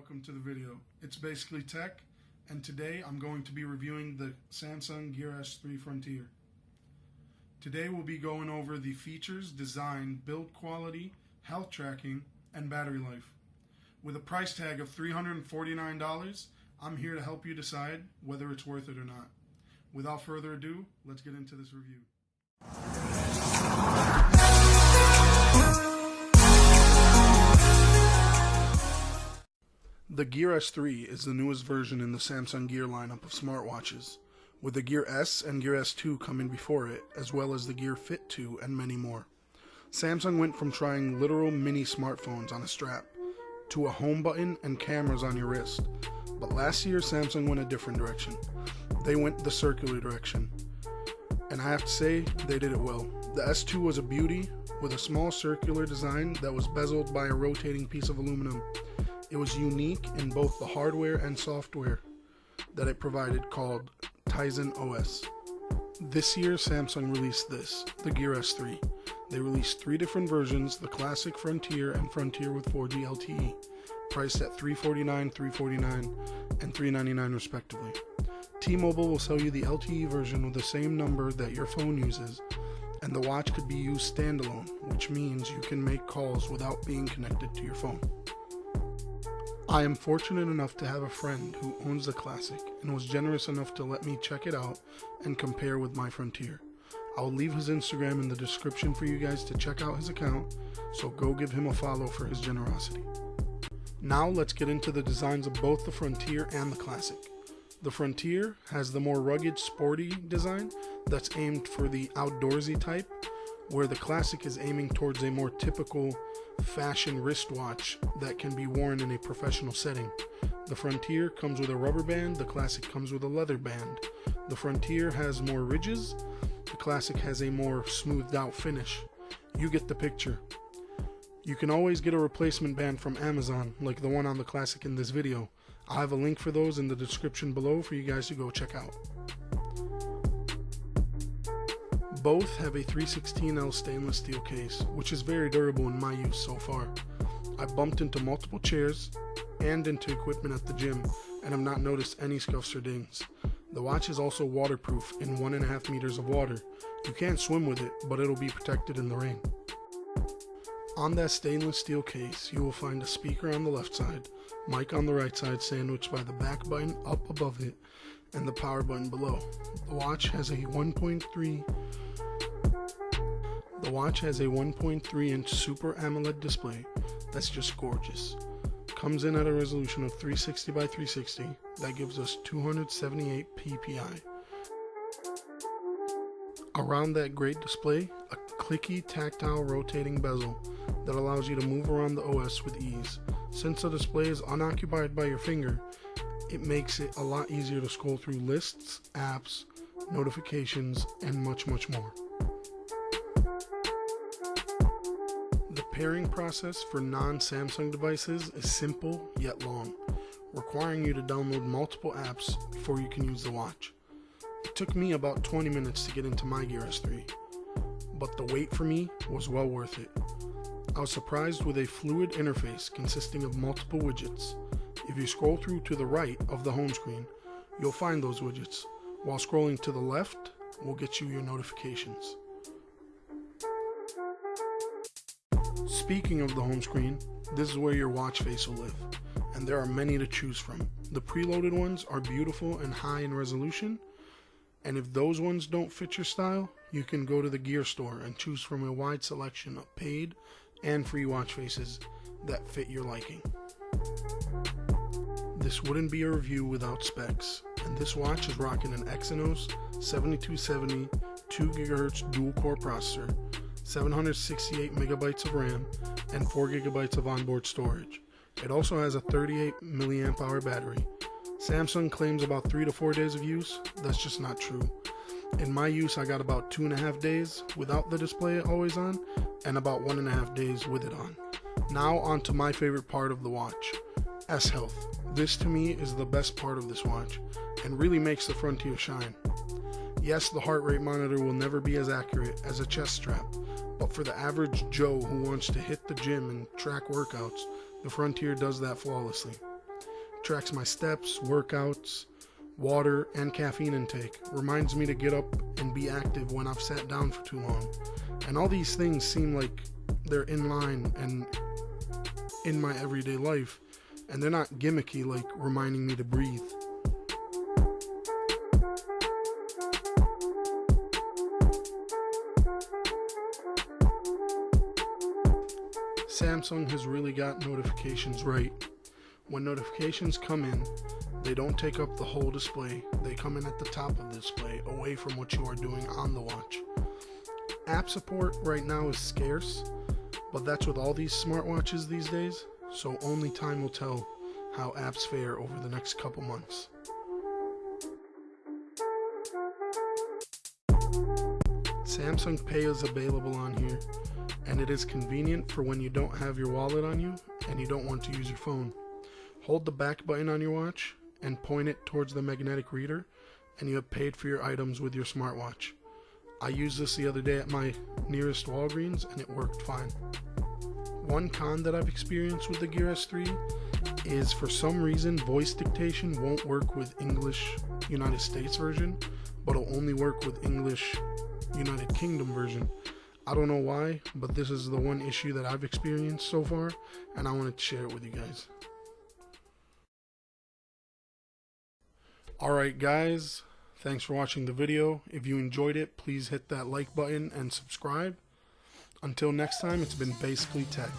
welcome to the video. It's basically tech, and today I'm going to be reviewing the Samsung Gear S3 Frontier. Today we'll be going over the features, design, build quality, health tracking, and battery life. With a price tag of $349, I'm here to help you decide whether it's worth it or not. Without further ado, let's get into this review. The Gear S3 is the newest version in the Samsung Gear lineup of smartwatches, with the Gear S and Gear S2 coming before it, as well as the Gear Fit 2 and many more. Samsung went from trying literal mini smartphones on a strap to a home button and cameras on your wrist. But last year, Samsung went a different direction. They went the circular direction. And I have to say, they did it well. The S2 was a beauty with a small circular design that was bezeled by a rotating piece of aluminum. It was unique in both the hardware and software that it provided, called Tizen OS. This year, Samsung released this, the Gear S3. They released 3 different versions, the Classic, Frontier, and Frontier with 4G LTE, priced at $349, $349, and $399 respectively. T-Mobile will sell you the LTE version with the same number that your phone uses, and the watch could be used standalone, which means you can make calls without being connected to your phone. I am fortunate enough to have a friend who owns the Classic and was generous enough to let me check it out and compare with my Frontier. I'll leave his Instagram in the description for you guys to check out his account, so go give him a follow for his generosity. Now let's get into the designs of both the Frontier and the Classic. The Frontier has the more rugged, sporty design that's aimed for the outdoorsy type, where the Classic is aiming towards a more typical fashion wristwatch that can be worn in a professional setting. The Frontier comes with a rubber band, the Classic comes with a leather band. The Frontier has more ridges, the Classic has a more smoothed out finish. You get the picture. You can always get a replacement band from Amazon, like the one on the Classic in this video. I'll have a link for those in the description below for you guys to go check out. Both have a 316L stainless steel case, which is very durable in my use so far. I bumped into multiple chairs and into equipment at the gym and have not noticed any scuffs or dings. The watch is also waterproof in 1.5 meters of water. You can't swim with it, but it'll be protected in the rain. On that stainless steel case, you will find a speaker on the left side, mic on the right side sandwiched by the back button up above it, and the power button below. The watch has a 1.3 inch Super AMOLED display that's just gorgeous. Comes in at a resolution of 360 by 360 that gives us 278 ppi. Around that great display, a clicky tactile rotating bezel that allows you to move around the OS with ease. Since the display is unoccupied by your finger, it makes it a lot easier to scroll through lists, apps, notifications, and much more. The pairing process for non-Samsung devices is simple yet long, requiring you to download multiple apps before you can use the watch. It took me about 20 minutes to get into my Gear S3, but the wait for me was well worth it. I was surprised with a fluid interface consisting of multiple widgets. If you scroll through to the right of the home screen, you'll find those widgets, while scrolling to the left will get you your notifications. Speaking of the home screen, this is where your watch face will live, and there are many to choose from. The preloaded ones are beautiful and high in resolution, and if those ones don't fit your style, you can go to the Gear store and choose from a wide selection of paid and free watch faces that fit your liking. This wouldn't be a review without specs, and this watch is rocking an Exynos 7270 2GHz dual-core processor, 768 megabytes of RAM, and 4 gigabytes of onboard storage. It also has a 38 milliamp hour battery. Samsung claims about 3 to 4 days of use. That's just not true. In my use, I got about 2.5 days without the display always on, and about 1.5 days with it on. Now on to my favorite part of the watch, S-Health. This to me is the best part of this watch, and really makes the Frontier shine. Yes, the heart rate monitor will never be as accurate as a chest strap, but for the average Joe who wants to hit the gym and track workouts, the Frontier does that flawlessly. Tracks my steps, workouts, water, and caffeine intake. Reminds me to get up and be active when I've sat down for too long. And all these things seem like they're in line and in my everyday life, and they're not gimmicky like reminding me to breathe. Samsung has really got notifications right. When notifications come in, they don't take up the whole display. They come in at the top of the display, away from what you are doing on the watch. App support right now is scarce, but that's with all these smartwatches these days, so only time will tell how apps fare over the next couple months. Samsung Pay is available on here, and it is convenient for when you don't have your wallet on you and you don't want to use your phone. Hold the back button on your watch and point it towards the magnetic reader, and you have paid for your items with your smartwatch. I used this the other day at my nearest Walgreens and it worked fine. One con that I've experienced with the Gear S3 is for some reason voice dictation won't work with English United States version, but it'll only work with English United Kingdom version. I don't know why, but this is the one issue that I've experienced so far, and I wanted to share it with you guys. Alright guys, thanks for watching the video. If you enjoyed it, please hit that like button and subscribe. Until next time, it's been Basically Tech.